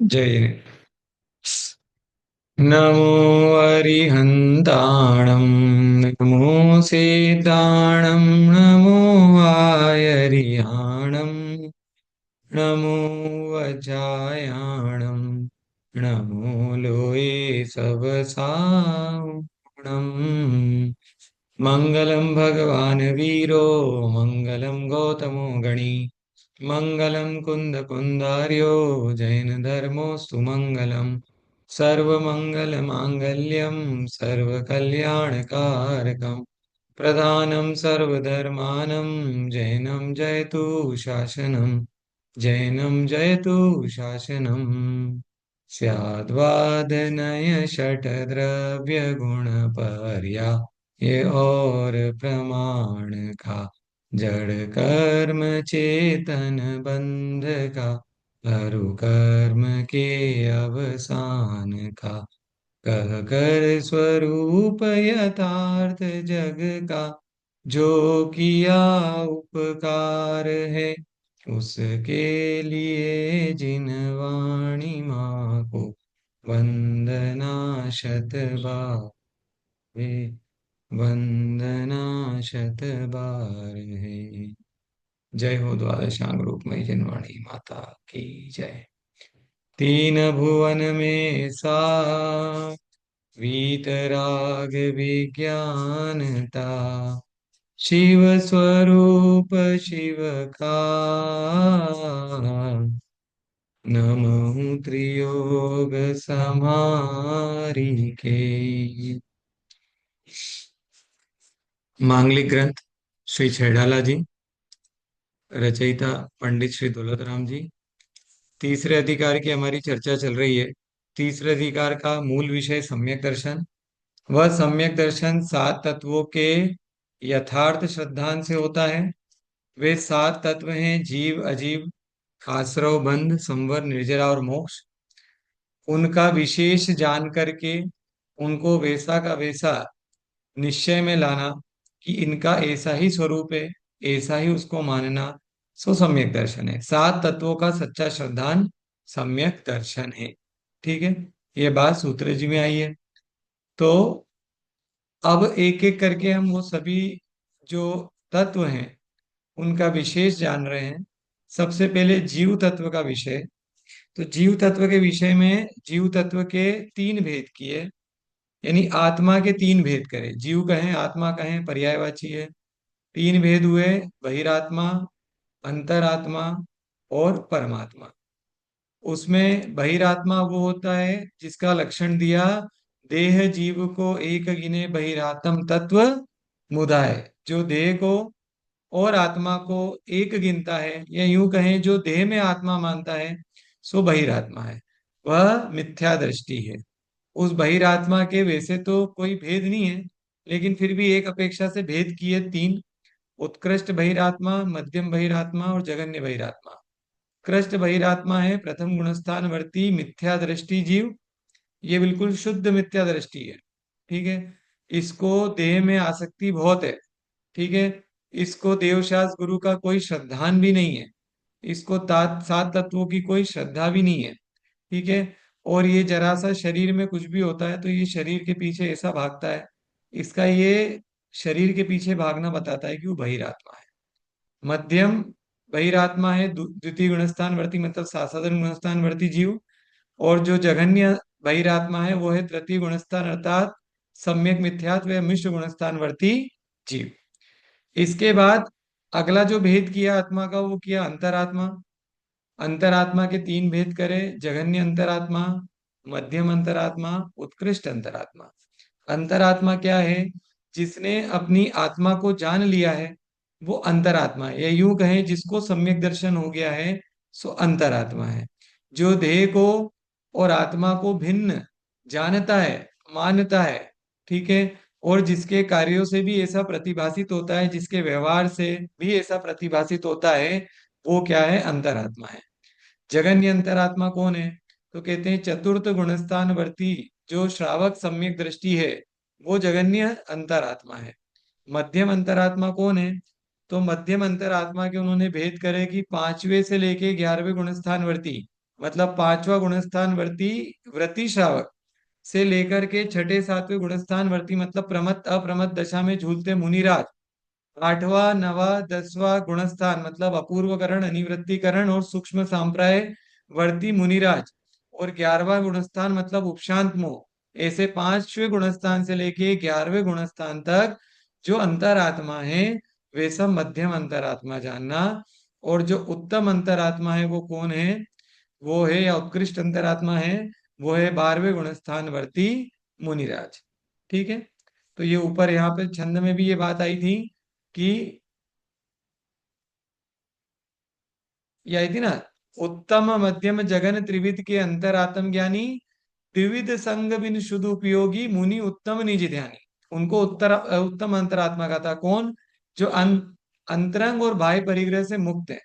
जय। नमो अरिहन्ताणं नमो सिद्धाणं नमो आयरिहाणं नमो वज्रायाणं नमो लोये सबसाणं मङ्गलं भगवान् वीरो मङ्गलं गौतमो गणी मङ्गलं कुन्दकुन्दार्यो जैनधर्मोऽस्तु मङ्गलम् सर्वमङ्गलमाङ्गल्यं सर्वकल्याणकारकं प्रधानं सर्वधर्मानं जैनं जयतु शासनं जैनं जयतु शासनम् स्याद्वादनय षट्द्रव्यगुणपर्या ये और प्रमाण का जड़ कर्म चेतन बंध का हरु कर्म के अवसान का कह कर स्वरूप यथार्थ जग का जो किया उपकार है उसके लिए जिन वाणी माँ को वंदना शतबार है वंदना शतबार है। जय हो द्वादशांग रूपमयी जिनवाणी माता की जय। तीन भुवन में सा वीतराग विज्ञानता शिव स्वरूप शिव का नमः त्रियोग समारी के। मांगलिक ग्रंथ श्री छैडाला जी, रचयिता पंडित श्री दौलत राम जी। तीसरे अधिकार की हमारी चर्चा चल रही है। तीसरे अधिकार का मूल विषय सम्यक दर्शन। वह सम्यक दर्शन सात तत्वों के यथार्थ श्रद्धांत से होता है। वे सात तत्व हैं जीव अजीव, आश्रव बंध संवर निर्जरा और मोक्ष। उनका विशेष जान करके उनको वैसा का वैसा निश्चय में लाना कि इनका ऐसा ही स्वरूप है, ऐसा ही उसको मानना, सो सम्यक दर्शन है। सात तत्वों का सच्चा श्रद्धान सम्यक दर्शन है। ठीक है, ये बात सूत्र जी में आई है। तो अब एक एक करके हम वो सभी जो तत्व हैं उनका विशेष जान रहे हैं। सबसे पहले जीव तत्व का विषय। तो जीव तत्व के विषय में जीव तत्व के तीन भेद किए, यानी आत्मा के तीन भेद करे। जीव कहें आत्मा कहें पर्यायवाची है। तीन भेद हुए, बहिरात्मा, अंतरात्मा और परमात्मा। उसमें बहिरात्मा वो होता है जिसका लक्षण दिया, देह जीव को एक गिने बहिरात्म तत्व मुदाय। जो देह को और आत्मा को एक गिनता है, या यूं कहें जो देह में आत्मा मानता है, सो बहिरात्मा है। वह मिथ्या दृष्टि है। उस बहिरात्मा के वैसे तो कोई भेद नहीं है, लेकिन फिर भी एक अपेक्षा से भेद किए तीन। उत्कृष्ट बहिरात्मा, मध्यम बहिरात्मा और जगन्य बहिरात्मा। कृष्ण बहिरात्मा है प्रथम गुणस्थान वर्ती मिथ्या दृष्टि जीव। ये बिल्कुल शुद्ध मिथ्या दृष्टि है। ठीक है, इसको देह में आसक्ति बहुत है। ठीक है, इसको देवशास्त्र गुरु का कोई श्रद्धान भी नहीं है। इसको सात तत्वों की कोई श्रद्धा भी नहीं है। ठीक है, और ये जरा सा शरीर में कुछ भी होता है तो ये शरीर के पीछे ऐसा भागता है। इसका ये शरीर के पीछे भागना बताता है कि वो बहिरात्मा है। मध्यम बहिरात्मा है द्वितीय गुणस्थान वर्ती, मतलब साधारण गुणस्थान वर्ती जीव। और जो जघन्य बहिरात्मा है वो है तृतीय गुणस्थान अर्थात सम्यक मिथ्यात्व या मिश्र गुणस्थान वर्ती जीव। इसके बाद अगला जो भेद किया आत्मा का वो किया अंतरात्मा। अंतरात्मा के तीन भेद करे, जघन्य अंतरात्मा, मध्यम अंतरात्मा, उत्कृष्ट अंतरात्मा। अंतरात्मा क्या है? जिसने अपनी आत्मा को जान लिया है वो अंतरात्मा है, या यूं कहें जिसको सम्यक दर्शन हो गया है सो अंतरात्मा है। जो देह को और आत्मा को भिन्न जानता है, मानता है। ठीक है, और जिसके कार्यों से भी ऐसा प्रतिभासित होता है, जिसके व्यवहार से भी ऐसा प्रतिभासित होता है, वो क्या है? अंतरात्मा है। जगन्य अंतरात्मा कौन है? तो कहते हैं चतुर्थ गुणस्थान वर्ती जो श्रावक सम्यक दृष्टि है वो जगन्य अंतरात्मा है। मध्यम अंतरात्मा कौन है? तो मध्यम अंतरात्मा के उन्होंने भेद करे कि 5वें से लेके 11वें गुणस्थान वर्ती, मतलब 5वां गुणस्थान वर्ती व्रति श्रावक से लेकर के 6ठे 7वें गुणस्थान वर्ती, मतलब प्रमत्त अप्रमत्त दशा में झूलते मुनिराज, 8वां 9वां 10वां गुणस्थान मतलब अपूर्वकरण अनिवृत्तिकरण और सूक्ष्म सांप्राय वर्ती मुनिराज, और 11वां गुणस्थान मतलब उपशांत मोह, ऐसे 5वें गुणस्थान से लेके 11वें गुणस्थान तक जो अंतरात्मा है वे सब मध्यम अंतरात्मा जानना। और जो उत्तम अंतरात्मा है वो कौन है? वो है, या उत्कृष्ट अंतरात्मा है, वो है 12वें गुणस्थान वर्ती मुनिराज। ठीक है। तो ये ऊपर यहाँ पे छंद में भी ये बात आई थी कि ये आई थी ना, उत्तम मध्यम जगन त्रिविध के अंतरात्म ज्ञानी, त्रिविध संग बिन शुद्ध उपयोगी मुनि उत्तम निज ध्यानी। उनको उत्तम अंतरात्मा का था कौन? जो अंतरंग और बाह्य परिग्रह से मुक्त है।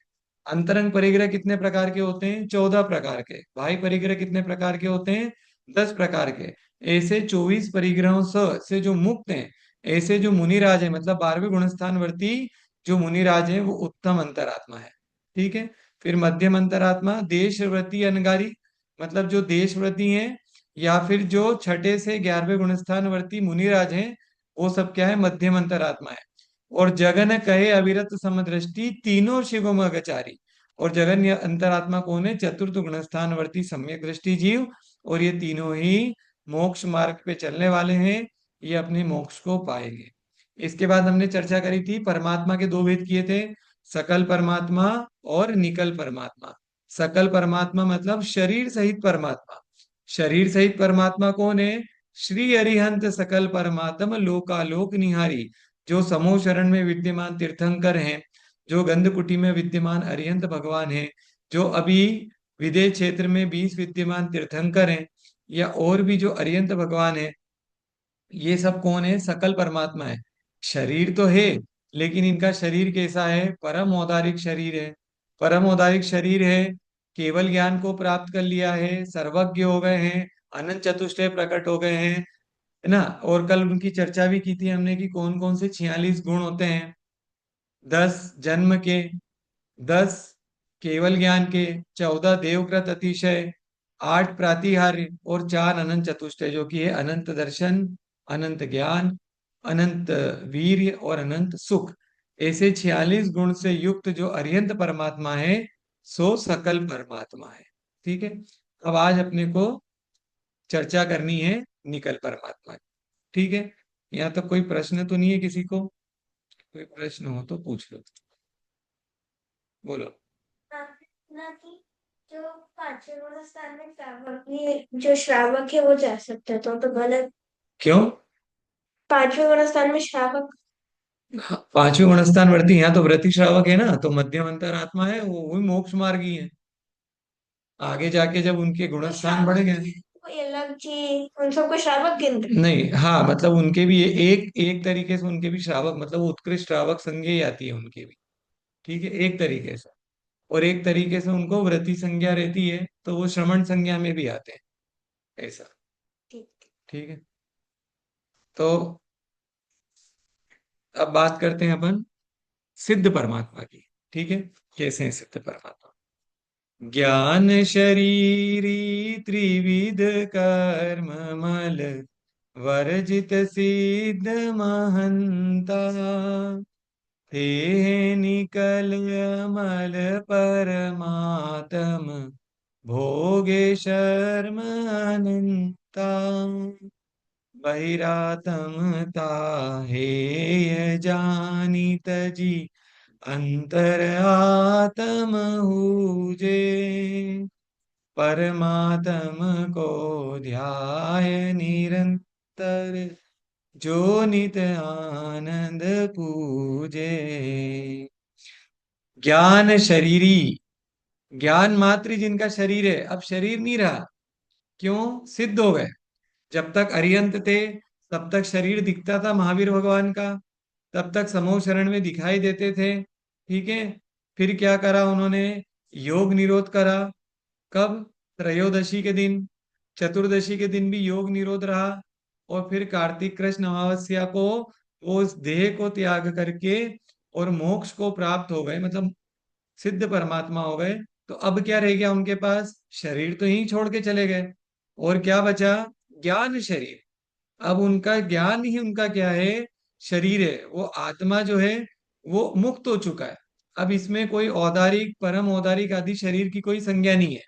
अंतरंग परिग्रह कितने प्रकार के होते हैं? 14 प्रकार के। बाह्य परिग्रह कितने प्रकार के होते हैं? 10 प्रकार के। ऐसे 24 परिग्रहों से जो मुक्त हैं, ऐसे जो मुनिराज है, मतलब 12वें गुणस्थान वर्ती जो मुनिराज है वो उत्तम अंतरात्मा है। ठीक है। फिर मध्यम अंतरात्मा देशव्रती अनगारी, मतलब जो देशव्रती हैं, या फिर जो 6ठे से 11वें गुणस्थान वर्ती मुनिराज हैं, वो सब क्या है? मध्यम अंतरात्मा है। और जगन कहे अविरत समदृष्टि तीनों शिवम अगचारी। और जगन या अंतरात्मा कौन है? चतुर्थ गुणस्थान वर्ती सम्यक दृष्टि जीव। और ये तीनों ही मोक्ष मार्ग पे चलने वाले हैं, ये अपने मोक्ष को पाएंगे। इसके बाद हमने चर्चा करी थी, परमात्मा के दो भेद किए थे, सकल परमात्मा और निकल परमात्मा। सकल परमात्मा मतलब शरीर सहित परमात्मा। शरीर सहित परमात्मा कौन है? श्री अरिहंत सकल परमात्म लोकालोक निहारी, जो समूह शरण में विद्यमान तीर्थंकर हैं, जो गंधकुटी में विद्यमान अरिहंत भगवान हैं, जो अभी विदेह क्षेत्र में 20 विद्यमान तीर्थंकर हैं, या और भी जो अरिहंत भगवान है, ये सब कौन है? सकल परमात्मा है। शरीर तो है, लेकिन इनका शरीर कैसा है? परम औदारिक शरीर है। परम औदारिक शरीर है, केवल ज्ञान को प्राप्त कर लिया है, सर्वज्ञ हो गए हैं, अनंत चतुष्टय प्रकट हो गए हैं, है ना। और कल उनकी चर्चा भी की थी हमने कि कौन कौन से 46 गुण होते हैं। 10 जन्म के, 10 केवल ज्ञान के, 14 देवकृत अतिशय, 8 प्रातिहार्य, और 4 अनंत चतुष्टय, जो कि है अनंत दर्शन, अनंत ज्ञान, अनंत वीर्य और अनंत सुख। ऐसे 46 गुण से युक्त जो अरिहंत परमात्मा है, सो सकल परमात्मा है। ठीक है। अब आज अपने को चर्चा करनी है निकल परमात्मा की। ठीक है। यहाँ तक कोई प्रश्न तो नहीं है किसी को? कोई प्रश्न हो तो पूछ लो। बोलो। ना कि जो पांचवें गुण स्थान में श्रावक जो श्रावक है वो जा सकता है, तो गलत। क्यों? पांचवें गुण स्थान में श्रावक। 5वें गुणस्थान वर्ती, यहाँ तो व्रति श्रावक है ना, तो मध्यम अंतरात्मा है, वो भी मोक्ष मार्गी है। आगे जाके जब उनके तो गुणस्थान श्रावक बढ़ेंगे। कोई अलग चीज उन सबको श्रावक गिनते हैं। नहीं, हाँ, मतलब उनके भी एक एक तरीके से उनके भी श्रावक, मतलब वो उत्कृष्ट श्रावक संज्ञा ही आती है उनके भी। ठीक है, एक तरीके से। और एक तरीके से उनको व्रति संज्ञा रहती है, तो वो श्रमण संज्ञा में भी आते हैं, ऐसा। ठीक। ठीक है। तो अब बात करते हैं अपन सिद्ध परमात्मा की। ठीक है। कैसे हैं सिद्ध परमात्मा? ज्ञान शरीरी त्रिविध कर्म मल वर्जित सिद्ध महंता, हे निकल अमल परमात्म भोगे शर्म अनंता, बहिरातमता हेय जानित जी अंतर आत्म हूजे, परमात्म को ध्याय निरंतर जो नित आनंद पूजे। ज्ञान शरीरी, ज्ञान मात्र जिनका शरीर है, अब शरीर नहीं रहा। क्यों? सिद्ध हो गए। जब तक अरिहंत थे तब तक शरीर दिखता था महावीर भगवान का, तब तक समूह शरण में दिखाई देते थे। ठीक है। फिर क्या करा उन्होंने? योग निरोध करा। कब? त्रयोदशी के दिन। चतुर्दशी के दिन भी योग निरोध रहा। और फिर कार्तिक कृष्ण अमावस्या को वो उस देह को त्याग करके और मोक्ष को प्राप्त हो गए, मतलब सिद्ध परमात्मा हो गए। तो अब क्या रह गया उनके पास? शरीर तो यहीं छोड़ के चले गए, और क्या बचा? ज्ञान शरीर। अब उनका ज्ञान ही उनका क्या है? शरीर है। वो आत्मा जो है वो मुक्त हो चुका है। अब इसमें कोई औदारिक, परम औदारिक आदि शरीर की कोई संज्ञा नहीं है।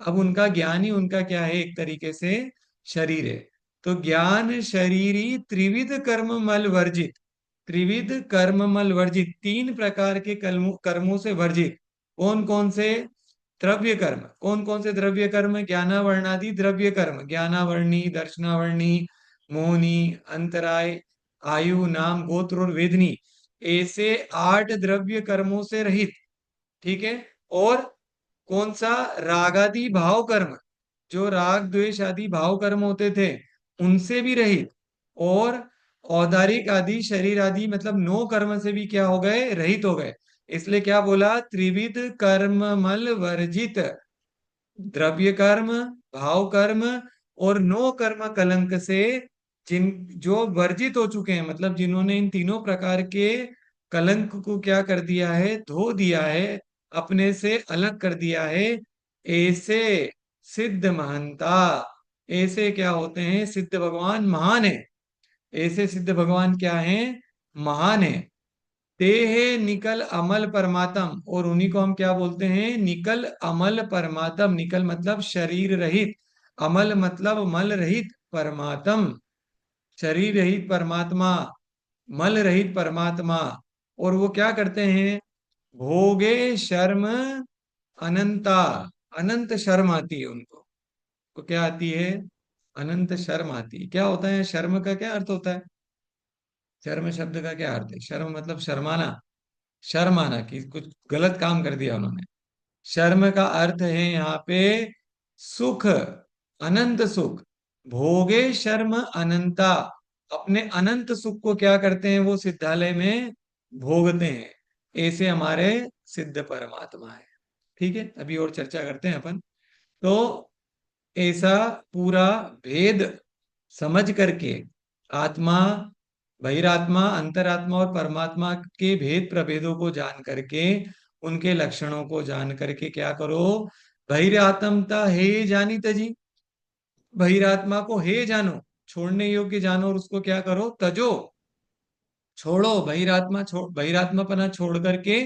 अब उनका ज्ञान ही उनका क्या है? एक तरीके से शरीर है। तो ज्ञान शरीरी त्रिविध कर्म मल वर्जित। त्रिविध कर्म मल वर्जित, तीन प्रकार के कर्मों से वर्जित। कौन कौन से? द्रव्य कर्म। कौन कौन से द्रव्य कर्म? ज्ञानावर्णादि द्रव्य कर्म, ज्ञानावर्णी, दर्शनावर्णी, मोहनी, अंतराय, आयु, नाम, गोत्र और वेदनी, ऐसे 8 द्रव्य कर्मों से रहित। ठीक है। और कौन सा? रागादि भाव कर्म, जो राग द्वेष आदि भाव कर्म होते थे उनसे भी रहित। और औदारिक आदि शरीर आदि मतलब 9 कर्म से भी क्या हो गए? रहित हो गए। इसलिए क्या बोला? त्रिविध कर्म मल वर्जित। द्रव्य कर्म, भाव कर्म और 9 कर्म कलंक से जिन जो वर्जित हो चुके हैं, मतलब जिन्होंने इन तीनों प्रकार के कलंक को क्या कर दिया है? धो दिया है, अपने से अलग कर दिया है। ऐसे सिद्ध महंता, ऐसे क्या होते हैं? सिद्ध भगवान महान है। ऐसे सिद्ध भगवान क्या है? महान है। ते है निकल अमल परमात्म, और उन्हीं को हम क्या बोलते हैं? निकल अमल परमात्म। निकल मतलब शरीर रहित, अमल मतलब मल रहित परमात्म। शरीर रहित परमात्मा, मल रहित परमात्मा। और वो क्या करते हैं? भोगे शर्म अनंता। अनंत शर्म आती है उनको। को क्या आती है? अनंत शर्म आती है। क्या होता है शर्म का? क्या अर्थ होता है शर्म शब्द का? क्या अर्थ है? शर्म मतलब शर्माना। शर्म आना कि कुछ गलत काम कर दिया उन्होंने। शर्म का अर्थ है यहाँ पे सुख, अनंत सुख। भोगे शर्म अनंता, अपने अनंत सुख को क्या करते हैं? वो सिद्धालय में भोगते हैं। ऐसे हमारे सिद्ध परमात्मा है। ठीक है, अभी और चर्चा करते हैं अपन। तो ऐसा पूरा भेद समझ करके, आत्मा, बहिरात्मा, अंतरात्मा और परमात्मा के भेद प्रभेदों को जान करके, उनके लक्षणों को जान करके क्या करो? बहिरात्मता हे जानी तजी। बहिरात्मा को हे जानो, छोड़ने योग्य जानो, और उसको क्या करो? तजो, छोड़ो। बहिरात्मापना छोड़ करके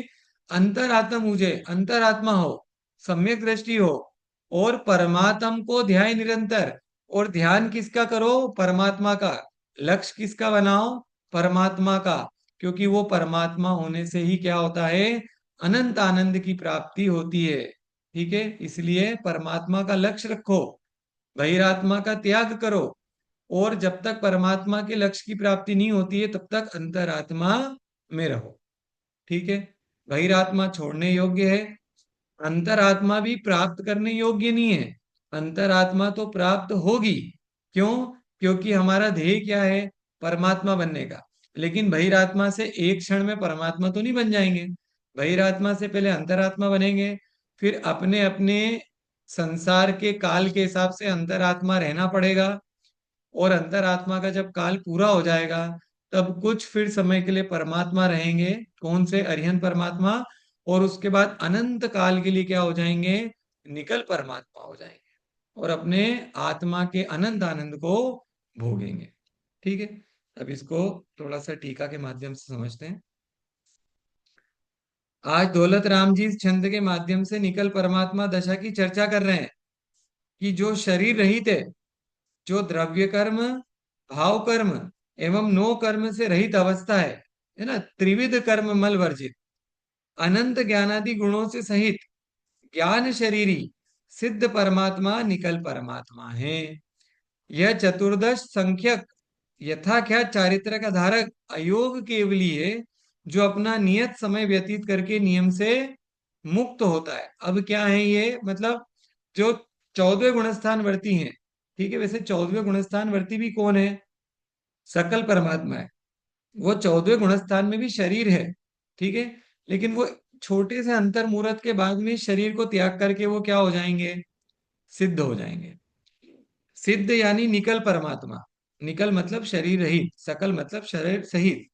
अंतरात्मा मुझे, अंतरात्मा हो, सम्यक दृष्टि हो, और परमात्म को ध्यान निरंतर। और ध्यान किसका करो? परमात्मा का। लक्ष्य किसका बनाओ? परमात्मा का। क्योंकि वो परमात्मा होने से ही क्या होता है? अनंत आनंद की प्राप्ति होती है। ठीक है, इसलिए परमात्मा का लक्ष्य रखो, बहिरात्मा का त्याग करो। और जब तक परमात्मा के लक्ष्य की प्राप्ति नहीं होती है तब तक अंतरात्मा में रहो। ठीक है, बहिरात्मा छोड़ने योग्य है, अंतरात्मा भी प्राप्त करने योग्य नहीं है। अंतरात्मा तो प्राप्त होगी। क्यों? क्योंकि हमारा ध्येय क्या है? परमात्मा बनने का। लेकिन बहिरात्मा से एक क्षण में परमात्मा तो नहीं बन जाएंगे। बहिरात्मा से पहले अंतरात्मा बनेंगे, फिर अपने अपने संसार के काल के हिसाब से अंतरात्मा रहना पड़ेगा। और अंतरात्मा का जब काल पूरा हो जाएगा तब कुछ फिर समय के लिए परमात्मा रहेंगे। कौन से? अरिहंत परमात्मा। और उसके बाद अनंत काल के लिए क्या हो जाएंगे? निकल परमात्मा हो जाएंगे, और अपने आत्मा के अनंत आनंद को भोगेंगे। ठीक है, अब इसको थोड़ा सा टीका के माध्यम से समझते हैं। आज दौलत राम जी इस छंद के माध्यम से निकल परमात्मा दशा की चर्चा कर रहे हैं, कि जो शरीर रहित है, जो द्रव्य कर्म, भाव कर्म एवं नो कर्म से रहित अवस्था है ना, त्रिविध कर्म मल वर्जित, अनंत ज्ञानादि गुणों से सहित ज्ञान शरीरी सिद्ध परमात्मा निकल परमात्मा है। यह चतुर्दश संख्यक यथाख्यात चारित्र का धारक अयोग केवली है, जो अपना नियत समय व्यतीत करके नियम से मुक्त होता है। अब क्या है ये? मतलब जो 14वें गुणस्थान वर्ती हैं। ठीक है, वैसे 14वें गुणस्थान वर्ती भी कौन है? सकल परमात्मा है। वो 14वें गुणस्थान में भी शरीर है। ठीक है, लेकिन वो छोटे से अंतर मुहूर्त के बाद में शरीर को त्याग करके वो क्या हो जाएंगे? सिद्ध हो जाएंगे। सिद्ध यानी निकल परमात्मा। निकल मतलब शरीर रहित, सकल मतलब शरीर सहित।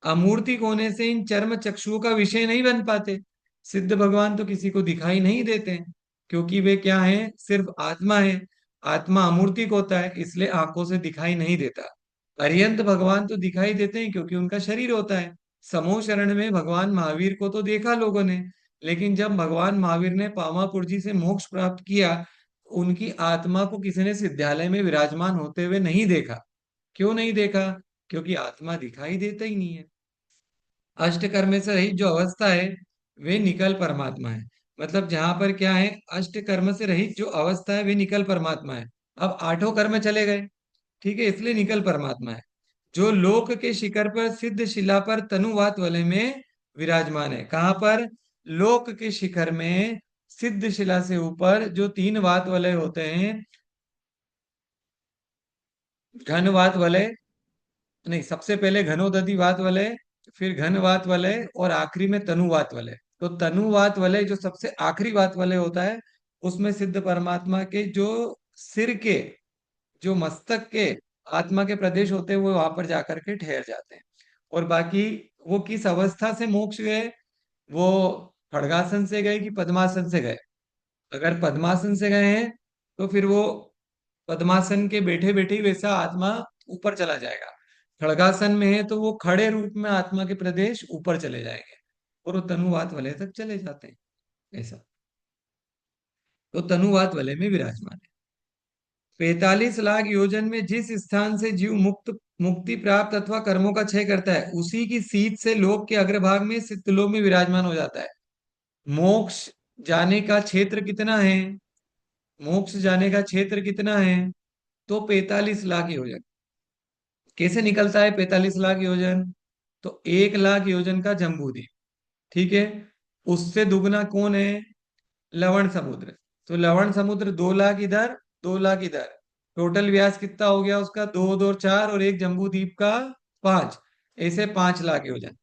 अमूर्तिक होने से इन चर्म चक्षुओं का विषय नहीं बन पाते। सिद्ध भगवान तो किसी को दिखाई नहीं देते हैं, क्योंकि वे क्या हैं, सिर्फ आत्मा है। आत्मा अमूर्तिक होता है, इसलिए आंखों से दिखाई नहीं देता। अरिहंत भगवान तो दिखाई देते हैं, क्योंकि उनका शरीर होता है। समूह शरण में भगवान महावीर को तो देखा लोगों ने, लेकिन जब भगवान महावीर ने पावापुर जी से मोक्ष प्राप्त किया, उनकी आत्मा को किसी ने सिद्धालय में विराजमान होते हुए नहीं देखा। क्यों नहीं देखा? क्योंकि आत्मा दिखाई देता ही नहीं है। अष्टकर्म से रहित जो अवस्था है, वे निकल परमात्मा है। मतलब जहां पर क्या है, अष्ट कर्म से रहित जो अवस्था है वे निकल परमात्मा है। अब आठों कर्म चले गए, ठीक है, इसलिए निकल परमात्मा है। जो लोक के शिखर पर सिद्ध शिला पर तनुवात वलय में विराजमान है। कहाँ पर? लोक के शिखर में सिद्ध शिला से ऊपर जो तीन वात वलय होते हैं, घनवात वलय, नहीं, सबसे पहले घनोदधि वात वलय, फिर घन वात वलय, और आखिरी में तनुवात वलय। तो तनुवात वलय जो सबसे आखिरी वात वलय होता है, उसमें सिद्ध परमात्मा के जो सिर के, जो मस्तक के आत्मा के प्रदेश होते हैं, वो वहां पर जाकर के ठहर जाते हैं। और बाकी वो किस अवस्था से मोक्ष गए, वो खड़गासन से गए कि पद्मासन से गए? अगर पद्मासन से गए हैं तो फिर वो पद्मासन के बैठे बैठे ही वैसा आत्मा ऊपर चला जाएगा। खड़गासन में है तो वो खड़े रूप में आत्मा के प्रदेश ऊपर चले जाएंगे, और वो तनुवात वलय तक चले जाते हैं। ऐसा, तो तनुवात वलय में विराजमान है। 45 लाख योजन में जिस स्थान से जीव मुक्ति प्राप्त अथवा कर्मों का क्षय करता है, उसी की सीध से लोक के अग्रभाग में सिद्धलोक में विराजमान हो जाता है। मोक्ष जाने का क्षेत्र कितना है? मोक्ष जाने का क्षेत्र कितना है? तो 45 लाख योजन। कैसे निकलता है 45 लाख योजन? तो 1 लाख योजन का जम्बूद्वीप, ठीक है, उससे दुगना कौन है? लवण समुद्र। तो लवण समुद्र 2 लाख इधर, 2 लाख इधर। टोटल व्यास कितना हो गया उसका? दो दो चार, और एक जम्बू द्वीप का 5। ऐसे 5 लाख योजन।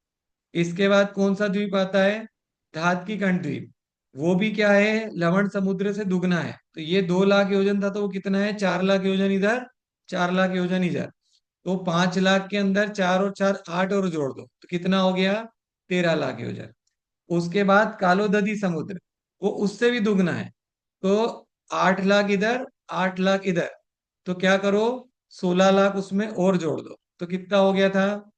इसके बाद कौन सा द्वीप आता है? धातकी कंठ द्वीप। वो भी क्या है, लवण समुद्र से दुगना है। तो ये 2 लाख योजन था, तो वो कितना है? 4 लाख योजन इधर, 4 लाख योजन इधर। तो 5 लाख के अंदर 4 और 4 8 और जोड़ दो तो कितना हो गया? 13 लाख योजन। उसके बाद कालोदधी समुद्र, वो उससे भी दुगना है। तो 8 लाख इधर, 8 लाख इधर। तो क्या करो, 16 लाख उसमें और जोड़ दो तो कितना हो गया था?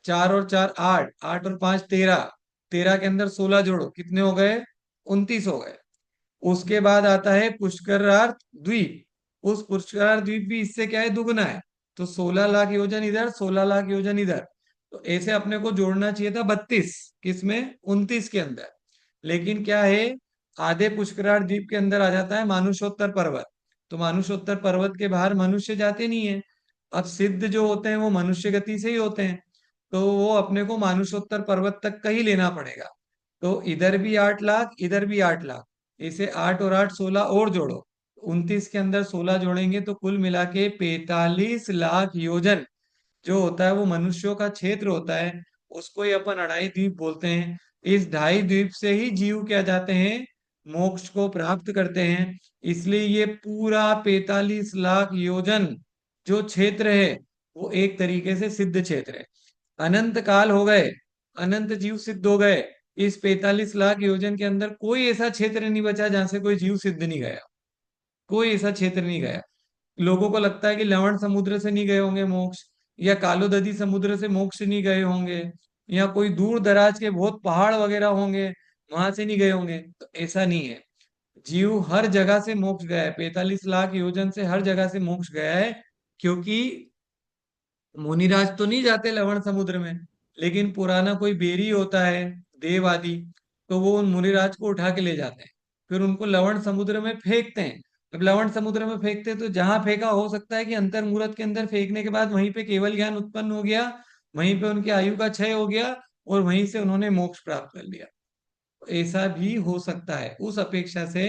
4 और 4 8, 8 और 5 13। 13 के अंदर 16 जोड़ो, कितने हो गए? 29 हो गए। उसके बाद आता है पुष्करार्थ द्वीप। उस पुष्करार्थ द्वीप भी इससे क्या है, दुगना है। तो 16 लाख योजन इधर, 16 लाख योजन इधर। तो ऐसे अपने को जोड़ना चाहिए था 32, किसमें? 29 के अंदर। लेकिन क्या है, आधे पुष्करार्थ द्वीप के अंदर आ जाता है मानुषोत्तर पर्वत। तो मानुषोत्तर पर्वत के बाहर मनुष्य जाते नहीं है। अब सिद्ध जो होते हैं वो मनुष्य गति से ही होते हैं, तो वो अपने को मानुषोत्तर पर्वत तक का ही लेना पड़ेगा। तो इधर भी 8 लाख, इधर भी 8 लाख। इसे 8 और 8 16 और जोड़ो, 29 के अंदर 16 जोड़ेंगे तो कुल मिला के 45 लाख योजन जो होता है वो मनुष्यों का क्षेत्र होता है। उसको ही अपन अढ़ाई द्वीप बोलते हैं। इस ढाई द्वीप से ही जीव क्या जाते हैं, मोक्ष को प्राप्त करते हैं। इसलिए ये पूरा 45 लाख योजन जो क्षेत्र है, वो एक तरीके से सिद्ध क्षेत्र है। अनंत काल हो गए, अनंत जीव सिद्ध हो गए, इस 45 लाख योजन के अंदर कोई ऐसा क्षेत्र नहीं बचा जहां से कोई जीव सिद्ध नहीं गया। कोई ऐसा क्षेत्र नहीं गया। लोगों को लगता है कि लवण समुद्र से नहीं गए होंगे मोक्ष, या कालोदधी समुद्र से मोक्ष नहीं गए होंगे, या कोई दूर दराज के बहुत पहाड़ वगैरह होंगे, वहां से नहीं गए होंगे। तो ऐसा नहीं है। जीव हर जगह से मोक्ष गया है, 45 लाख योजन से हर जगह से मोक्ष गया है। क्योंकि मुनिराज तो नहीं जाते लवण समुद्र में, लेकिन पुराना कोई बेरी होता है, देव आदि, तो वो उन मुनिराज को उठा के ले जाते हैं, फिर उनको लवण समुद्र में फेंकते हैं। अब लवण समुद्र में फेंकते हैं तो जहां फेंका, हो सकता है कि अंतर मूरत के अंदर फेंकने के बाद वहीं पे केवल ज्ञान उत्पन्न हो गया, वहीं पे उनकी आयु का क्षय हो गया, और वहीं से उन्होंने मोक्ष प्राप्त कर लिया। तो ऐसा भी हो सकता है। उस अपेक्षा से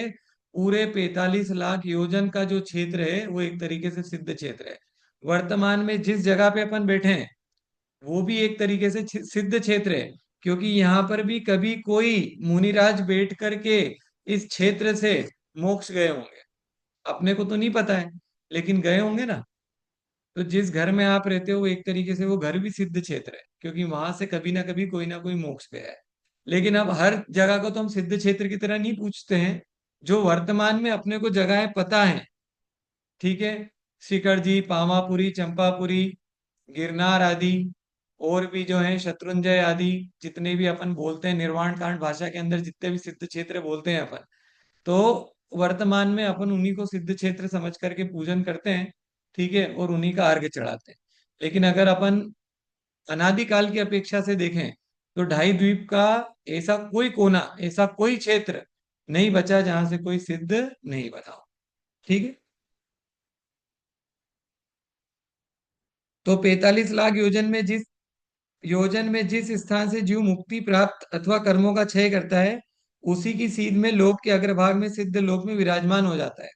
पूरे 45 लाख योजन का जो क्षेत्र है वो एक तरीके से सिद्ध क्षेत्र है। वर्तमान में जिस जगह पे अपन बैठे हैं, वो भी एक तरीके से सिद्ध क्षेत्र है, क्योंकि यहाँ पर भी कभी कोई मुनिराज बैठ करके इस क्षेत्र से मोक्ष गए होंगे। अपने को तो नहीं पता है, लेकिन गए होंगे ना। तो जिस घर में आप रहते हो एक तरीके से वो घर भी सिद्ध क्षेत्र है, क्योंकि वहां से कभी ना कभी कोई ना कोई मोक्ष गया है। लेकिन अब हर जगह को तो हम सिद्ध क्षेत्र की तरह नहीं पूछते हैं। जो वर्तमान में अपने को जगहें पता है, ठीक है, शिखर जी, पावापुरी, चंपापुरी, गिरनार आदि, और भी जो है शत्रुंजय आदि, जितने भी अपन बोलते हैं निर्वाण कांड भाषा के अंदर जितने भी सिद्ध क्षेत्र बोलते हैं अपन, तो वर्तमान में अपन उन्हीं को सिद्ध क्षेत्र समझ करके पूजन करते हैं, ठीक है, और उन्हीं का अर्घ्य चढ़ाते हैं। लेकिन अगर अपन अनादिकाल की अपेक्षा से देखें तो ढाई द्वीप का ऐसा कोई कोना, ऐसा कोई क्षेत्र नहीं बचा जहां से कोई सिद्ध नहीं बना हो। ठीक है। तो 45 लाख योजन में जिस स्थान से जीव मुक्ति प्राप्त अथवा कर्मों का क्षय करता है, उसी की सीध में लोक के अग्रभाग में सिद्ध लोक में विराजमान हो जाता है।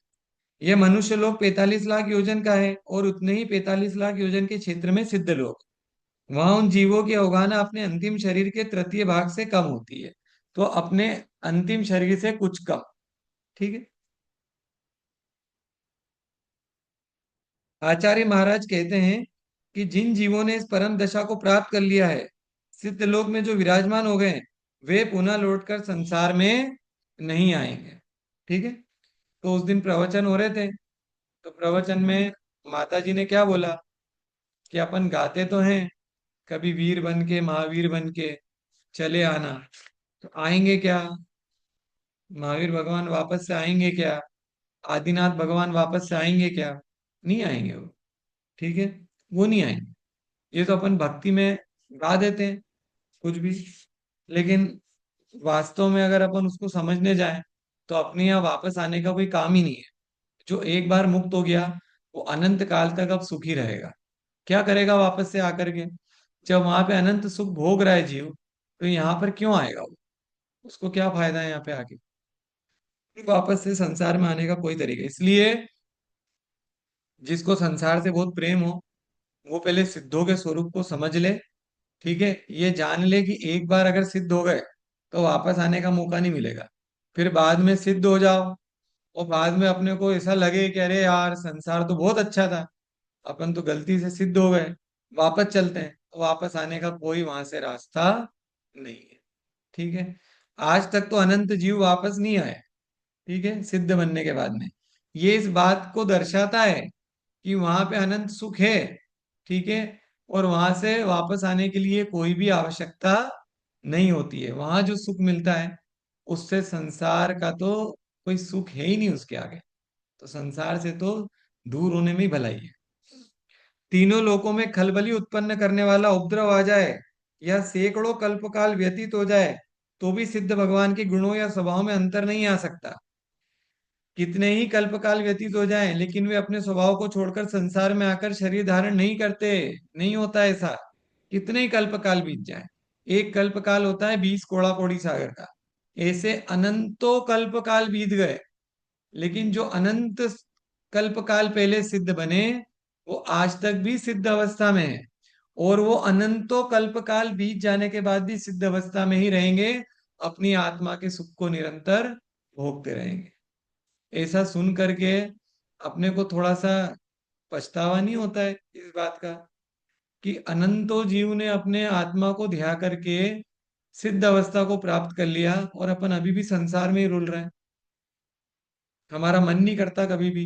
यह मनुष्य लोक 45 लाख योजन का है, और उतने ही 45 लाख योजन के क्षेत्र में सिद्ध लोक। वहां उन जीवों की अवगाहना अपने अंतिम शरीर के तृतीय भाग से कम होती है। तो अपने अंतिम शरीर से कुछ कम। ठीक है। आचार्य महाराज कहते हैं कि जिन जीवों ने इस परम दशा को प्राप्त कर लिया है, सिद्ध लोक में जो विराजमान हो गए हैं, वे पुनः लौटकर संसार में नहीं आएंगे। ठीक है। तो उस दिन प्रवचन हो रहे थे, तो प्रवचन में माता जी ने क्या बोला कि अपन गाते तो हैं, कभी वीर बन के महावीर बन के चले आना, तो आएंगे क्या? महावीर भगवान वापस से आएंगे क्या? आदिनाथ भगवान वापस से आएंगे क्या? नहीं आएंगे वो। ठीक है। वो नहीं आएंगे। ये तो अपन भक्ति में गा देते हैं कुछ भी, लेकिन वास्तव में अगर अपन उसको समझने जाएं तो अपने यहाँ वापस आने का कोई काम ही नहीं है। जो एक बार मुक्त हो गया वो अनंत काल तक अब सुखी रहेगा। क्या करेगा वापस से आकर के? जब वहां पे अनंत सुख भोग रहा है जीव, तो यहाँ पर क्यों आएगा वो? उसको क्या फायदा है यहाँ पे आके? वापस से संसार में आने का कोई तरीका, इसलिए जिसको संसार से बहुत प्रेम हो, वो पहले सिद्धों के स्वरूप को समझ ले। ठीक है। ये जान ले कि एक बार अगर सिद्ध हो गए तो वापस आने का मौका नहीं मिलेगा। फिर बाद में सिद्ध हो जाओ और बाद में अपने को ऐसा लगे कि अरे यार संसार तो बहुत अच्छा था, अपन तो गलती से सिद्ध हो गए, वापस चलते हैं, तो वापस आने का कोई वहां से रास्ता नहीं है। ठीक है। आज तक तो अनंत जीव वापस नहीं आए, ठीक है, सिद्ध बनने के बाद में। ये इस बात को दर्शाता है कि वहां पे अनंत सुख है। ठीक है। और वहां से वापस आने के लिए कोई भी आवश्यकता नहीं होती है। वहां जो सुख मिलता है उससे संसार का तो कोई सुख है ही नहीं उसके आगे। तो संसार से तो दूर होने में ही भलाई है। तीनों लोकों में खलबली उत्पन्न करने वाला उपद्रव आ जाए या सैकड़ों कल्पकाल व्यतीत हो जाए, तो भी सिद्ध भगवान के गुणों या स्वभाव में अंतर नहीं आ सकता। कितने ही कल्पकाल व्यतीत हो जाएं, लेकिन वे अपने स्वभाव को छोड़कर संसार में आकर शरीर धारण नहीं करते। नहीं होता ऐसा। कितने ही कल्पकाल बीत जाएं। एक कल्पकाल होता है 20 कोड़ा सागर का। ऐसे अनंतों कल्पकाल बीत गए, लेकिन जो अनंत कल्पकाल पहले सिद्ध बने वो आज तक भी सिद्ध अवस्था में है। और वो अनंतों कल्पकाल बीत जाने के बाद भी सिद्ध अवस्था में ही रहेंगे, अपनी आत्मा के सुख को निरंतर भोगते रहेंगे। ऐसा सुन करके अपने को थोड़ा सा पछतावा नहीं होता है इस बात का कि अनंतो जीव ने अपने आत्मा को ध्या करके सिद्ध अवस्था को प्राप्त कर लिया, और अपन अभी भी संसार में ही रुल रहे हैं। हमारा मन नहीं करता कभी भी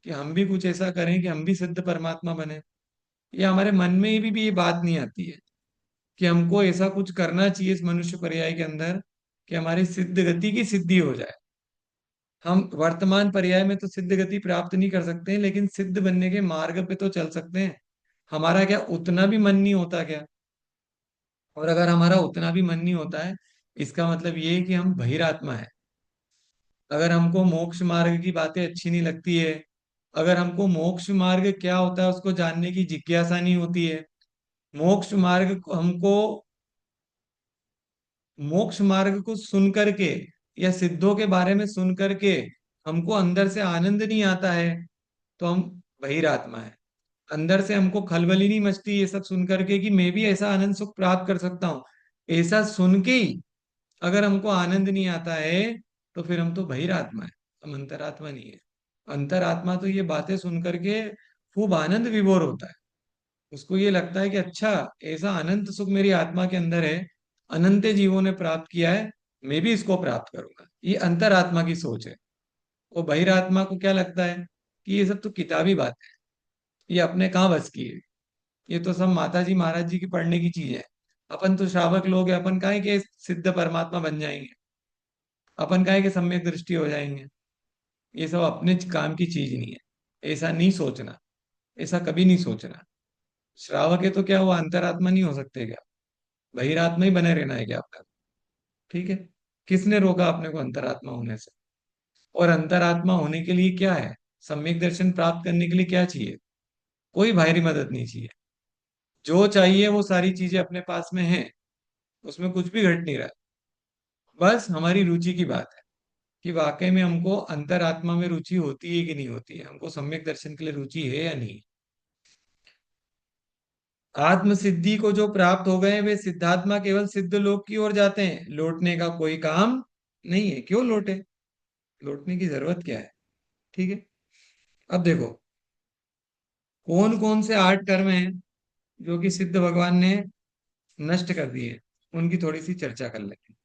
कि हम भी कुछ ऐसा करें कि हम भी सिद्ध परमात्मा बने। ये हमारे मन में भी ये बात नहीं आती है कि हमको ऐसा कुछ करना चाहिए इस मनुष्य पर्याय के अंदर कि हमारी सिद्ध गति की सिद्धि हो जाए। हम वर्तमान पर्याय में तो सिद्ध गति प्राप्त नहीं कर सकते हैं, लेकिन सिद्ध बनने के मार्ग पे तो चल सकते हैं। हमारा क्या उतना भी मन नहीं होता क्या? और अगर हमारा उतना भी मन नहीं होता है, इसका मतलब ये है कि हम बहिरात्मा है। अगर हमको मोक्ष मार्ग की बातें अच्छी नहीं लगती है, अगर हमको मोक्ष मार्ग क्या होता है उसको जानने की जिज्ञासा नहीं होती है, मोक्ष मार्ग हमको मोक्ष मार्ग को सुन करके या सिद्धों के बारे में सुन करके हमको अंदर से आनंद नहीं आता है, तो हम बहिरात्मा है। अंदर से हमको खलबली नहीं मचती ये सब सुन करके कि मैं भी ऐसा आनंद सुख प्राप्त कर सकता हूँ, ऐसा सुन के ही अगर हमको आनंद नहीं आता है, तो फिर हम तो बहिरात्मा है, हम अंतरात्मा नहीं है। अंतरात्मा तो ये बातें सुन करके खूब आनंद विभोर होता है। उसको ये लगता है कि अच्छा, ऐसा अनंत सुख मेरी आत्मा के अंदर है, अनंत जीवों ने प्राप्त किया है, मैं भी इसको प्राप्त करूंगा। ये अंतरात्मा की सोच है। वो बहिरात्मा को क्या लगता है कि ये सब तो किताबी बात है, ये अपने कहाँ बस की है, ये तो सब माता जी महाराज जी की पढ़ने की चीज है। अपन तो श्रावक लोग हैं, अपन काहे के सिद्ध परमात्मा बन जाएंगे, अपन काहे के सम्यक दृष्टि हो जाएंगे। ये सब अपने काम की चीज नहीं है, ऐसा नहीं सोचना, ऐसा कभी नहीं सोचना। श्रावक है तो क्या वो अंतरात्मा नहीं हो सकते क्या? बहिरात्मा ही बने रहना है क्या आपका? ठीक है। किसने रोका अपने को अंतरात्मा होने से? और अंतरात्मा होने के लिए क्या है? सम्यक दर्शन प्राप्त करने के लिए क्या चाहिए? कोई बाहरी मदद नहीं चाहिए। जो चाहिए वो सारी चीजें अपने पास में है, उसमें कुछ भी घट नहीं रहा। बस हमारी रुचि की बात है कि वाकई में हमको अंतरात्मा में रुचि होती है कि नहीं होती है, हमको सम्यक दर्शन के लिए रुचि है या नहीं। आत्म सिद्धि को जो प्राप्त हो गए हैं, वे सिद्धात्मा केवल सिद्ध लोक की ओर जाते हैं, लौटने का कोई काम नहीं है। क्यों लौटे? लौटने की जरूरत क्या है? ठीक है। अब देखो, कौन कौन से 8 कर्म हैं जो कि सिद्ध भगवान ने नष्ट कर दिए, उनकी थोड़ी सी चर्चा कर लेते हैं।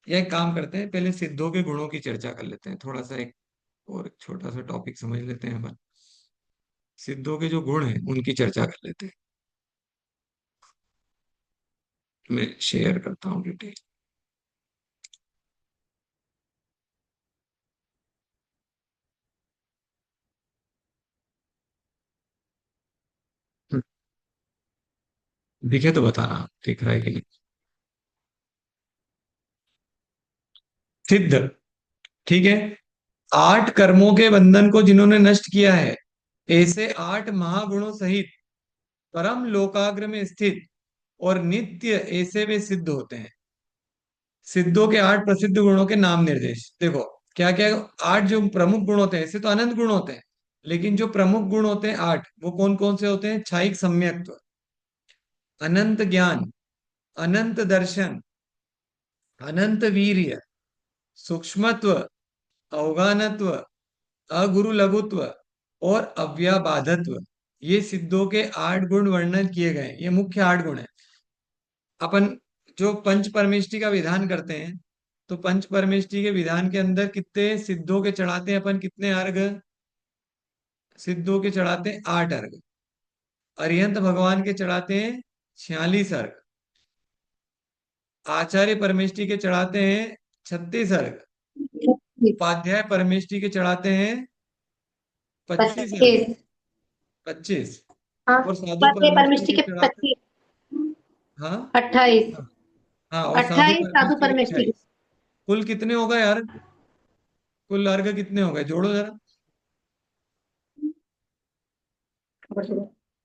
या एक काम करते हैं, पहले सिद्धों के गुणों की चर्चा कर लेते हैं थोड़ा सा, एक और एक छोटा सा टॉपिक समझ लेते हैं अपन। सिद्धों के जो गुण हैं उनकी चर्चा कर लेते हैं। मैं शेयर करता हूँ डिटेल। दिखे तो बताना, दिख रहा है कि नहीं? सिद्ध, ठीक है। 8 कर्मों के बंधन को जिन्होंने नष्ट किया है, ऐसे 8 महागुणों सहित परम लोकाग्र में स्थित और नित्य, ऐसे वे सिद्ध होते हैं। सिद्धों के 8 प्रसिद्ध गुणों के नाम निर्देश देखो। क्या क्या? 8 जो प्रमुख गुण होते हैं, ऐसे तो अनंत गुण होते हैं, लेकिन जो प्रमुख गुण होते हैं 8, वो कौन कौन से होते हैं? क्षायिक सम्यक्त्व, अनंत ज्ञान, अनंत दर्शन, अनंत वीर्य, सूक्ष्मत्व, अवगानत्व, अगुरु लघुत्व और अव्याबाधत्व। ये सिद्धों के 8 गुण वर्णन किए गए हैं। ये मुख्य 8 गुण है। अपन जो पंच परमेष्टि का विधान करते हैं, तो पंच परमेष्टि के विधान के अंदर कितने सिद्धों के चढ़ाते हैं अपन? कितने अर्घ सिद्धों के चढ़ाते हैं? 8 अर्घ। अरिहंत भगवान के चढ़ाते हैं 46 अर्घ। आचार्य परमेष्टि के चढ़ाते हैं 36 अर्घ। उपाध्याय परमेष्टि के चढ़ाते हैं 25 अर्घ। 25। 25। हाँ, और साधु पत्नी परमेष्टि परमिष्टि के के चढ़ाते, 25। हाँ 28। हाँ हाँ, और साधु 28 साधु परमेष्टि के परमिष्टि 28। कुल कितने हो गए यार? कुल अर्घ कितने हो गए? जोड़ो जरा। के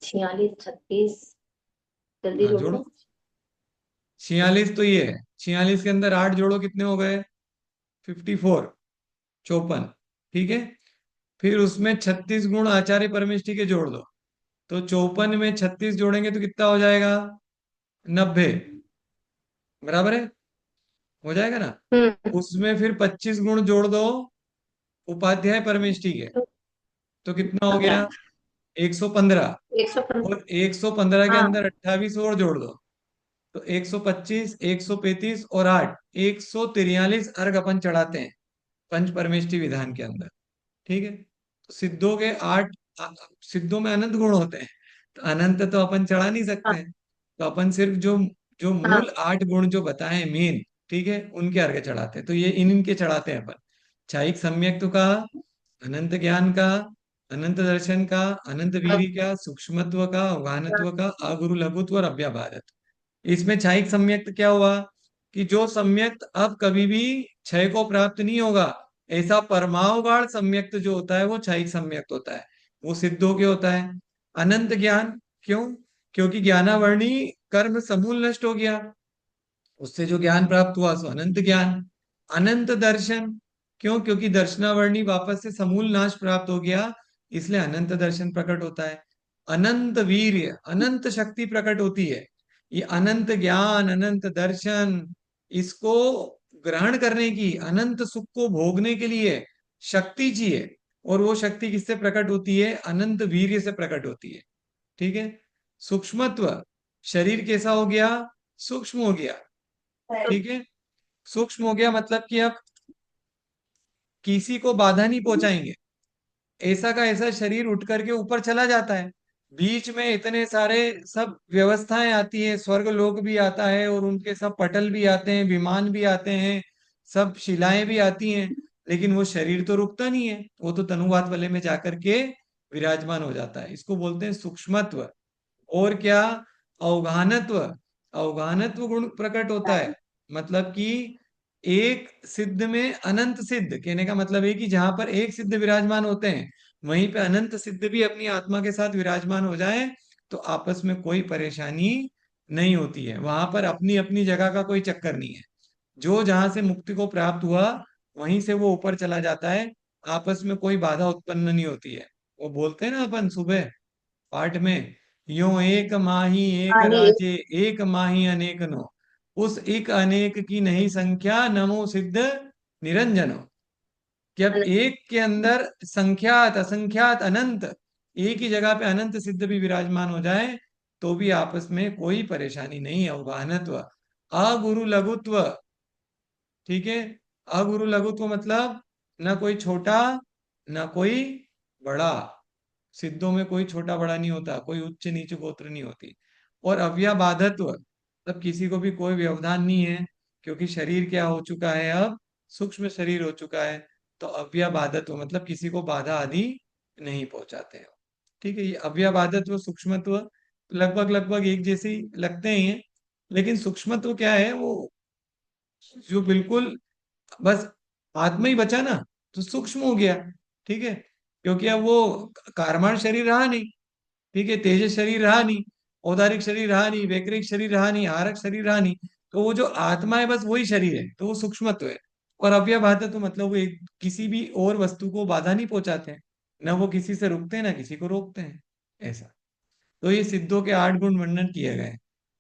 46 36। जल्दी हाँ जोड़ो। जोड़ो। 46 तो ये है, 46 के अंदर 8 जोड़ो, कितने हो गए? 54, 54। ठीक है। फिर उसमें 36 गुण आचार्य परमेष्टि के जोड़ दो, तो 54 में 36 जोड़ेंगे तो कितना हो जाएगा? 90। बराबर है, हो जाएगा ना? हम्म। उसमें फिर 25 गुण जोड़ दो उपाध्याय परमेष्टि के, तो कितना हो गया? 15। 115। 115। और 115 के हाँ। अंदर 28 और जोड़ दो, तो 125, 135 और 8, 143 अर्घ अपन चढ़ाते हैं पंच परमेष्टि विधान के अंदर। ठीक है। तो सिद्धों के 8, सिद्धों में अनंत गुण होते हैं, तो अनंत तो अपन चढ़ा नहीं सकते हाँ। हैं। तो अपन सिर्फ जो जो हाँ। मूल 8 गुण जो बताए मेन, ठीक है, उनके अर्घ चढ़ाते हैं। तो ये इनके चढ़ाते हैं अपन। क्षायिक सम्यक्त्व का, अनंत ज्ञान का, अनंत दर्शन का, अनंत वीर्य का, सूक्ष्मत्व का, अवगाहनत्व का, अगुरु लघुत्व और अव्याभारत। इसमें क्षायिक सम्यक्त क्या हुआ कि जो सम्यक्त अब कभी भी क्षय को प्राप्त नहीं होगा, ऐसा परमावगाढ़ सम्यक्त जो होता है वो क्षायिक सम्यक्त होता है, वो सिद्धों के होता है। अनंत ज्ञान, क्यों? क्योंकि ज्ञानावर्णी कर्म समूल नष्ट हो गया, उससे जो ज्ञान प्राप्त हुआ सो अनंत ज्ञान। अनंत दर्शन, क्यों? क्योंकि दर्शनावर्णी वापस से समूल नाश प्राप्त हो गया, इसलिए अनंत दर्शन प्रकट होता है। अनंत वीर्य, अनंत शक्ति प्रकट होती है। ये अनंत ज्ञान, अनंत दर्शन, इसको ग्रहण करने की, अनंत सुख को भोगने के लिए शक्ति चाहिए। और वो शक्ति किससे प्रकट होती है? अनंत वीर्य से प्रकट होती है। ठीक है। सूक्ष्मत्व, शरीर कैसा हो गया? सूक्ष्म हो गया। ठीक है। सूक्ष्म हो गया मतलब कि अब किसी को बाधा नहीं पहुंचाएंगे, ऐसा का ऐसा शरीर उठ करके ऊपर चला जाता है। बीच में इतने सारे सब व्यवस्थाएं आती है, स्वर्ग लोक भी आता है और उनके सब पटल भी आते हैं, विमान भी आते हैं, सब शिलाएं भी आती हैं, लेकिन वो शरीर तो रुकता नहीं है, वो तो तनुवात वाले में जाकर के विराजमान हो जाता है। इसको बोलते हैं सूक्ष्मत्व। और क्या? अवगाहनत्व। अवगाहनत्व गुण प्रकट होता है, मतलब कि एक सिद्ध में अनंत सिद्ध, कहने का मतलब है कि जहां पर एक सिद्ध विराजमान होते हैं वहीं पे अनंत सिद्ध भी अपनी आत्मा के साथ विराजमान हो जाए तो आपस में कोई परेशानी नहीं होती है। वहां पर अपनी अपनी जगह का कोई चक्कर नहीं है। जो जहां से मुक्ति को प्राप्त हुआ वहीं से वो ऊपर चला जाता है, आपस में कोई बाधा उत्पन्न नहीं होती है। वो बोलते हैं ना अपन सुबह पाठ में, यो एक माही एक हाँ ये राजे, एक माही अनेक नो, उस एक अनेक की नहीं संख्या, नमो सिद्ध निरंजनो। जब एक के अंदर संख्यात असंख्यात अनंत, एक ही जगह पे अनंत सिद्ध भी विराजमान हो जाए तो भी आपस में कोई परेशानी नहीं है। अवगाहनत्व। अगुरु लघुत्व। ठीक है। अगुरु लघुत्व मतलब ना कोई छोटा ना कोई बड़ा। सिद्धों में कोई छोटा बड़ा नहीं होता, कोई उच्च नीच गोत्र नहीं होती। और अव्याबाधत्व मतलब किसी को भी कोई व्यवधान नहीं है, क्योंकि शरीर क्या हो चुका है अब? सूक्ष्म शरीर हो चुका है। तो अव्याबाधत्व मतलब किसी को बाधा आदि नहीं पहुंचाते हैं। ठीक है। ये अव्याबाधत्व सूक्ष्मत्व लगभग लगभग एक जैसे ही लगते हैं, लेकिन सूक्ष्मत्व क्या है? वो जो बिल्कुल बस आत्मा ही बचा ना, तो सूक्ष्म हो गया। ठीक है। क्योंकि अब वो कारमान शरीर रहा नहीं। ठीक है। तेजस शरीर रहा नहीं, औदारिक शरीर रहा नहीं, वैक्रिक शरीर रहा नहीं, आरक शरीर रहा नहीं। तो वो जो आत्मा है बस वही शरीर है, तो वो सूक्ष्मत्व है। और अव्यबाध तो मतलब वो किसी भी और वस्तु को बाधा नहीं पहुंचाते हैं, ना वो किसी से रुकते हैं ना किसी को रोकते हैं, ऐसा। तो ये सिद्धों के 8 गुण वर्णन किए गए हैं।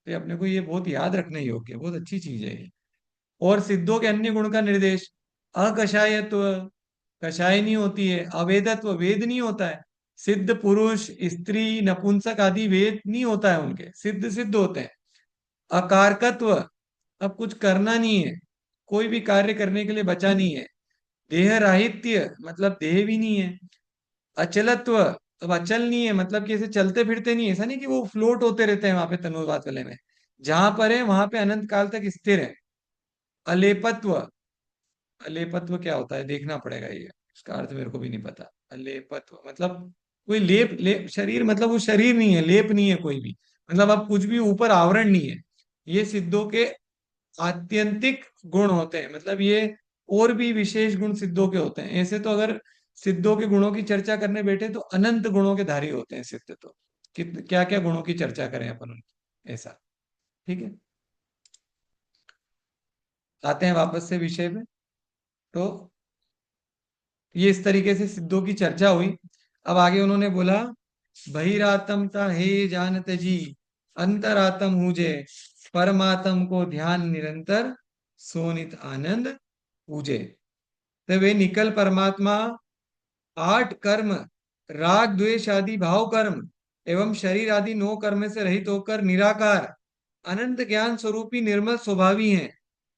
तो ये अपने को ये बहुत याद रखने योग्य है, बहुत अच्छी चीज है ये। और सिद्धों के अन्य गुण का निर्देश, अकषायत्व, कषाय नहीं होती है। अवेदत्व, वेद नहीं होता है। सिद्ध पुरुष स्त्री नपुंसक आदि वेद नहीं होता है उनके, सिद्ध सिद्ध होते हैं। अकारकत्व, अब कुछ करना नहीं है, कोई भी कार्य करने के लिए बचा नहीं है। देह राहित्य मतलब देह भी नहीं है। अचलत्व, अब अचल नहीं है मतलब कि ऐसे चलते फिरते नहीं है, ऐसा नहीं कि वो फ्लोट होते रहते हैं वहां पे तनुवात वाले में, जहां पर है वहां पे अनंत काल तक स्थिर है। अलेपत्व, अलेपत्व क्या होता है देखना पड़ेगा, ये इसका अर्थ मेरे को भी नहीं पता। अलेपत्व मतलब कोई लेप, लेप शरीर मतलब वो शरीर नहीं है, लेप नहीं है कोई भी, मतलब अब कुछ भी ऊपर आवरण नहीं है। ये सिद्धों के आत्यंतिक गुण होते हैं, मतलब ये और भी विशेष गुण सिद्धों के होते हैं। ऐसे तो अगर सिद्धों के गुणों की चर्चा करने बैठे तो अनंत गुणों के धारी होते हैं सिद्ध तो, कि क्या क्या गुणों की चर्चा करें अपन उनकी, ऐसा। ठीक है। आते हैं वापस से विषय पे। तो ये इस तरीके से सिद्धों की चर्चा हुई। अब आगे उन्होंने बोला, बहिरातम ता हे जानत जी, अंतरातम हुजे, परमात्म को ध्यान निरंतर, सोनित आनंद पूजे। तो वे निकल परमात्मा 8 कर्म, राग द्वेष आदि भाव कर्म एवं शरीर आदि 9 कर्म से रहित होकर निराकार अनंत ज्ञान स्वरूपी निर्मल स्वभावी हैं,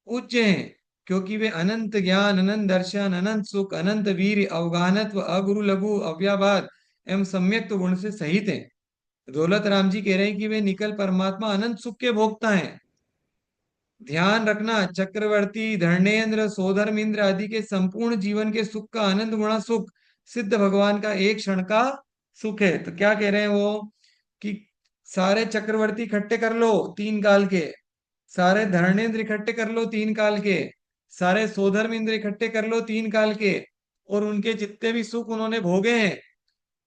पूज्य हैं, क्योंकि वे अनंत ज्ञान, अनंत दर्शन, अनंत सुख, अनंत वीर, अवगाहनत्व, अगुरु लघु, अव्याभात एवं सम्यक्त गुण से सहित हैं। दौलत राम जी कह रहे हैं कि वे निकल परमात्मा अनंत सुख के भोक्ता हैं। ध्यान रखना, चक्रवर्ती, धर्मेंद्र, सोधर्म इंद्र आदि के संपूर्ण जीवन के सुख का अनंत गुणा सुख सिद्ध भगवान का एक क्षण का सुख है। तो क्या कह रहे हैं वो, कि सारे चक्रवर्ती इकट्ठे कर लो 3 काल के, सारे धर्मेंद्र इकट्ठे कर लो 3 काल के, सारे सोधर्म इंद्र इकट्ठे कर लो 3 काल के, और उनके जितने भी सुख उन्होंने भोगे हैं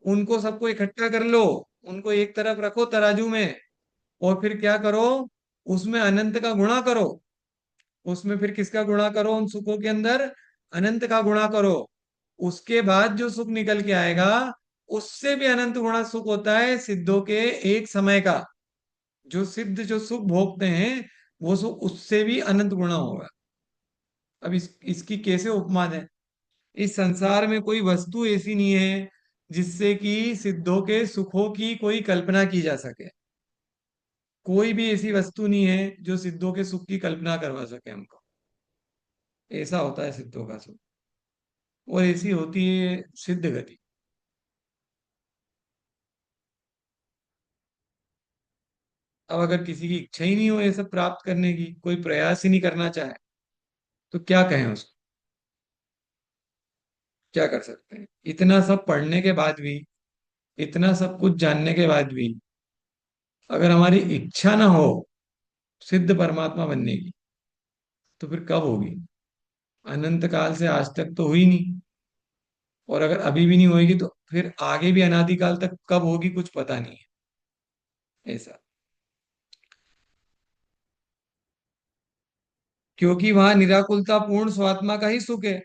उनको सबको इकट्ठा कर लो, उनको एक तरफ रखो तराजू में, और फिर क्या करो, उसमें अनंत का गुणा करो। उसमें फिर किसका गुणा करो? उन सुखों के अंदर अनंत का गुणा करो। उसके बाद जो सुख निकल के आएगा उससे भी अनंत गुणा सुख होता है सिद्धों के एक समय का। जो सिद्ध जो सुख भोगते हैं वो सुख उससे भी अनंत गुणा होगा। अब इसकी कैसे उपमा दें? इस संसार में कोई वस्तु ऐसी नहीं है जिससे कि सिद्धों के सुखों की कोई कल्पना की जा सके। कोई भी ऐसी वस्तु नहीं है जो सिद्धों के सुख की कल्पना करवा सके हमको। ऐसा होता है सिद्धों का सुख, और ऐसी होती है सिद्ध गति। अब अगर किसी की इच्छा ही नहीं हो ये सब प्राप्त करने की, कोई प्रयास ही नहीं करना चाहे, तो क्या कहें उसको? क्या कर सकते हैं? इतना सब पढ़ने के बाद भी, इतना सब कुछ जानने के बाद भी, अगर हमारी इच्छा ना हो सिद्ध परमात्मा बनने की, तो फिर कब होगी? अनंत काल से आज तक तो हुई नहीं, और अगर अभी भी नहीं होगी तो फिर आगे भी अनादिकाल तक कब होगी कुछ पता नहीं है। ऐसा, क्योंकि वहां निराकुलता पूर्ण स्वात्मा का ही सुख है,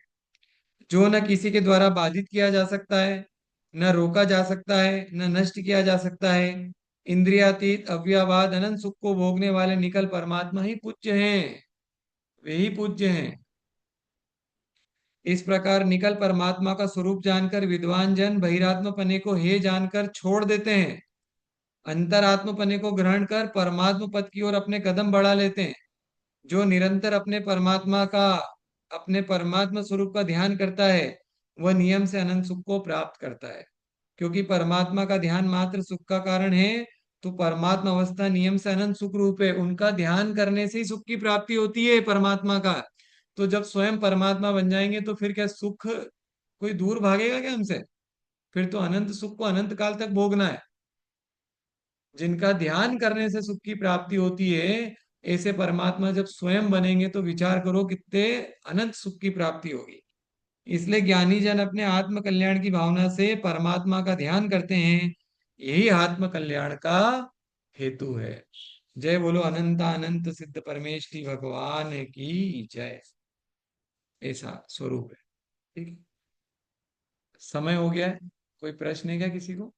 जो न किसी के द्वारा बाधित किया जा सकता है, न रोका जा सकता है, न नष्ट किया जा सकता है। इंद्रियातीत अव्ययवाद अनंत सुख को भोगने वाले निकल परमात्मा ही पूज्य हैं। वे ही पूज्य हैं। इस प्रकार निकल परमात्मा का स्वरूप जानकर विद्वान जन बहिरात्म पने को हे जानकर छोड़ देते हैं, अंतरात्म पने को ग्रहण कर परमात्म पद की ओर अपने कदम बढ़ा लेते हैं। जो निरंतर अपने परमात्मा स्वरूप का ध्यान करता है, वह नियम से अनंत सुख को प्राप्त करता है। क्योंकि परमात्मा का ध्यान मात्र सुख का कारण है, तो परमात्मा अवस्था नियम से अनंत सुख रूप है। उनका ध्यान करने से ही सुख की प्राप्ति होती है परमात्मा का। तो जब स्वयं परमात्मा बन जाएंगे तो फिर क्या सुख कोई दूर भागेगा क्या हमसे? फिर तो अनंत सुख को अनंत काल तक भोगना है। जिनका ध्यान करने से सुख की प्राप्ति होती है, ऐसे परमात्मा जब स्वयं बनेंगे तो विचार करो कितने अनंत सुख की प्राप्ति होगी। इसलिए ज्ञानी जन अपने आत्म कल्याण की भावना से परमात्मा का ध्यान करते हैं। यही आत्म कल्याण का हेतु है। जय बोलो अनंत अनंत सिद्ध परमेश्वरी भगवान की जय। ऐसा स्वरूप है। ठीक है, समय हो गया है। कोई प्रश्न है क्या किसी को?